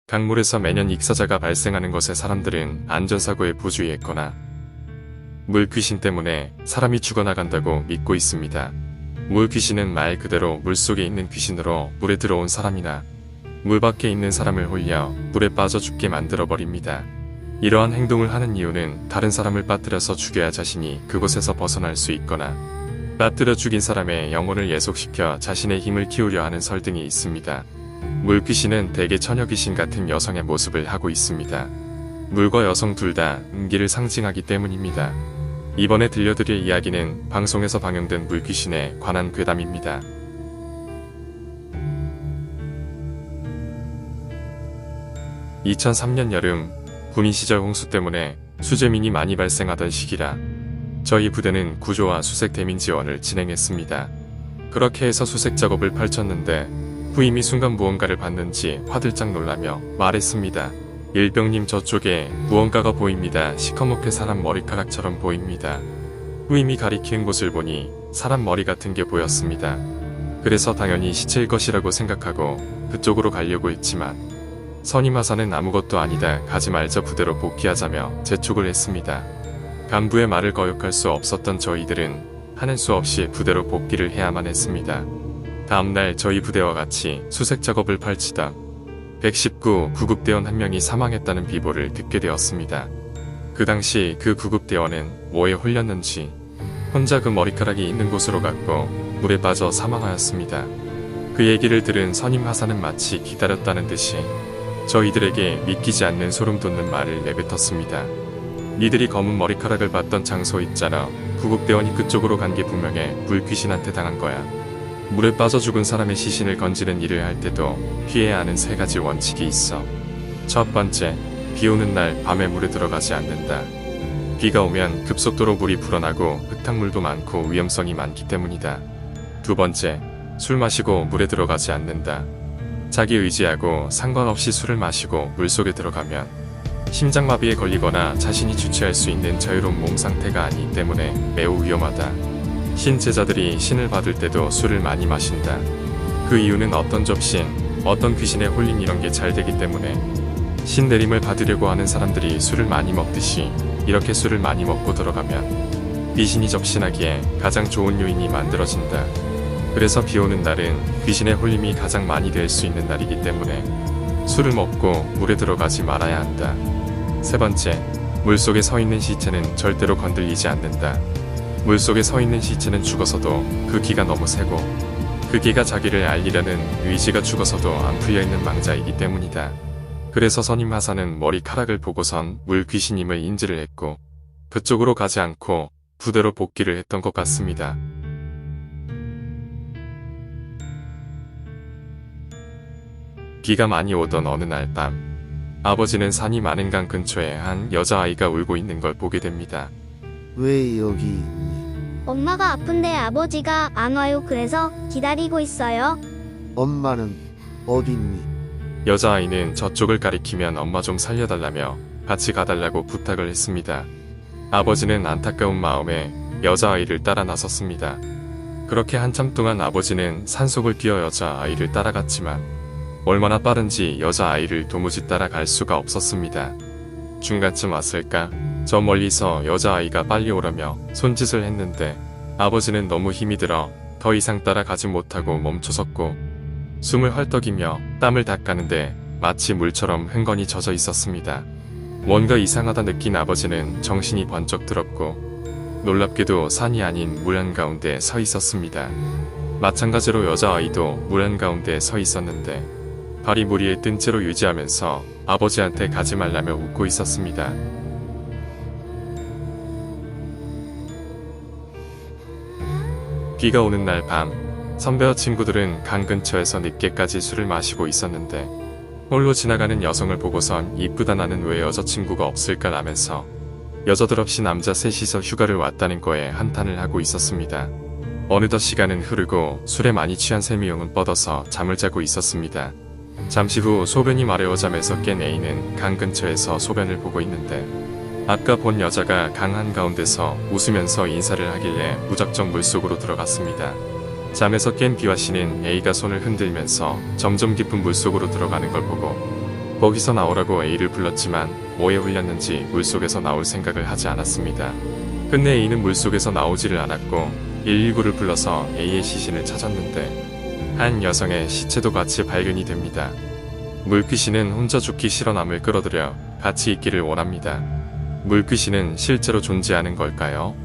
강물에서 매년 익사자가 발생하는 것에 사람들은 안전사고에 부주의했거나 물귀신 때문에 사람이 죽어나간다고 믿고 있습니다. 물귀신은 말 그대로 물속에 있는 귀신으로 물에 들어온 사람이나 물 밖에 있는 사람을 홀려 물에 빠져 죽게 만들어버립니다. 이러한 행동을 하는 이유는 다른 사람을 빠뜨려서 죽여야 자신이 그곳에서 벗어날 수 있거나 빠뜨려 죽인 사람의 영혼을 예속시켜 자신의 힘을 키우려 하는 설득이 있습니다. 물귀신은 대개 처녀귀신 같은 여성의 모습을 하고 있습니다. 물과 여성 둘 다 음기를 상징하기 때문입니다. 이번에 들려드릴 이야기는 방송에서 방영된 물귀신에 관한 괴담입니다. 2003년 여름, 군인 시절 홍수 때문에 수재민이 많이 발생하던 시기라 저희 부대는 구조와 수색 대민 지원을 진행했습니다. 그렇게 해서 수색 작업을 펼쳤는데 후임이 순간 무언가를 봤는지 화들짝 놀라며 말했습니다. 일병님, 저쪽에 무언가가 보입니다. 시커멓게 사람 머리카락처럼 보입니다. 후임이 가리키는 곳을 보니 사람 머리 같은 게 보였습니다. 그래서 당연히 시체일 것이라고 생각하고 그쪽으로 가려고 했지만 선임 하사는 아무것도 아니다, 가지 말자, 부대로 복귀하자며 재촉을 했습니다. 간부의 말을 거역할 수 없었던 저희들은 하는 수 없이 부대로 복귀를 해야만 했습니다. 다음날 저희 부대와 같이 수색 작업을 펼치다 119 구급대원 한 명이 사망했다는 비보를 듣게 되었습니다. 그 당시 그 구급대원은 뭐에 홀렸는지 혼자 그 머리카락이 있는 곳으로 갔고 물에 빠져 사망하였습니다. 그 얘기를 들은 선임 하사는 마치 기다렸다는 듯이 저희들에게 믿기지 않는 소름 돋는 말을 내뱉었습니다. 니들이 검은 머리카락을 봤던 장소 있잖아. 구급대원이 그쪽으로 간 게 분명해. 물귀신한테 당한 거야. 물에 빠져 죽은 사람의 시신을 건지는 일을 할 때도 피해야 하는 세 가지 원칙이 있어. 첫 번째, 비 오는 날 밤에 물에 들어가지 않는다. 비가 오면 급속도로 물이 불어나고 흙탕물도 많고 위험성이 많기 때문이다. 두 번째, 술 마시고 물에 들어가지 않는다. 자기 의지하고 상관없이 술을 마시고 물속에 들어가면 심장마비에 걸리거나 자신이 주체할 수 있는 자유로운 몸 상태가 아니기 때문에 매우 위험하다. 신제자들이 신을 받을 때도 술을 많이 마신다. 그 이유는 어떤 접신, 어떤 귀신에 홀린 이런 게 잘 되기 때문에 신내림을 받으려고 하는 사람들이 술을 많이 먹듯이 이렇게 술을 많이 먹고 들어가면 귀신이 접신하기에 가장 좋은 요인이 만들어진다. 그래서 비 오는 날은 귀신의 홀림이 가장 많이 될 수 있는 날이기 때문에 술을 먹고 물에 들어가지 말아야 한다. 세 번째, 물속에 서 있는 시체는 절대로 건들리지 않는다. 물속에 서 있는 시체는 죽어서도 그 기가 너무 세고 그 기가 자기를 알리려는 의지가 죽어서도 안 풀려있는 망자이기 때문이다. 그래서 선임 하사는 머리카락을 보고선 물귀신임을 인지를 했고 그쪽으로 가지 않고 부대로 복귀를 했던 것 같습니다. 비가 많이 오던 어느 날 밤, 아버지는 산이 많은 강 근처에 한 여자아이가 울고 있는 걸 보게 됩니다. 왜 여기 있니? 엄마가 아픈데 아버지가 안 와요. 그래서 기다리고 있어요. 엄마는 어딨니? 여자아이는 저쪽을 가리키면 엄마 좀 살려달라며 같이 가달라고 부탁을 했습니다. 아버지는 안타까운 마음에 여자아이를 따라 나섰습니다. 그렇게 한참 동안 아버지는 산속을 뛰어 여자아이를 따라갔지만 얼마나 빠른지 여자아이를 도무지 따라갈 수가 없었습니다. 중간쯤 왔을까? 저 멀리서 여자아이가 빨리 오라며 손짓을 했는데 아버지는 너무 힘이 들어 더 이상 따라가지 못하고 멈춰섰고 숨을 헐떡이며 땀을 닦았는데 마치 물처럼 흥건히 젖어 있었습니다. 뭔가 이상하다 느낀 아버지는 정신이 번쩍 들었고 놀랍게도 산이 아닌 물 한가운데 서 있었습니다. 마찬가지로 여자아이도 물 한가운데 서 있었는데 발이 물 위에 뜬 채로 유지하면서 아버지한테 가지 말라며 웃고 있었습니다. 비가 오는 날 밤, 선배와 친구들은 강 근처에서 늦게까지 술을 마시고 있었는데 홀로 지나가는 여성을 보고선 이쁘다, 나는 왜 여자친구가 없을까 라면서 여자들 없이 남자 셋이서 휴가를 왔다는 거에 한탄을 하고 있었습니다. 어느덧 시간은 흐르고 술에 많이 취한 세 명은 뻗어서 잠을 자고 있었습니다. 잠시 후 소변이 마려워 잠에서 깬 A는 강 근처에서 소변을 보고 있는데 아까 본 여자가 강 한가운데서 웃으면서 인사를 하길래 무작정 물속으로 들어갔습니다. 잠에서 깬 B와 C는 A가 손을 흔들면서 점점 깊은 물속으로 들어가는 걸 보고 거기서 나오라고 A를 불렀지만 뭐에 홀렸는지 물속에서 나올 생각을 하지 않았습니다. 끝내 A는 물속에서 나오지를 않았고 119를 불러서 A의 시신을 찾았는데 한 여성의 시체도 같이 발견이 됩니다. 물귀신은 혼자 죽기 싫어 남을 끌어들여 같이 있기를 원합니다. 물귀신은 실제로 존재하는 걸까요?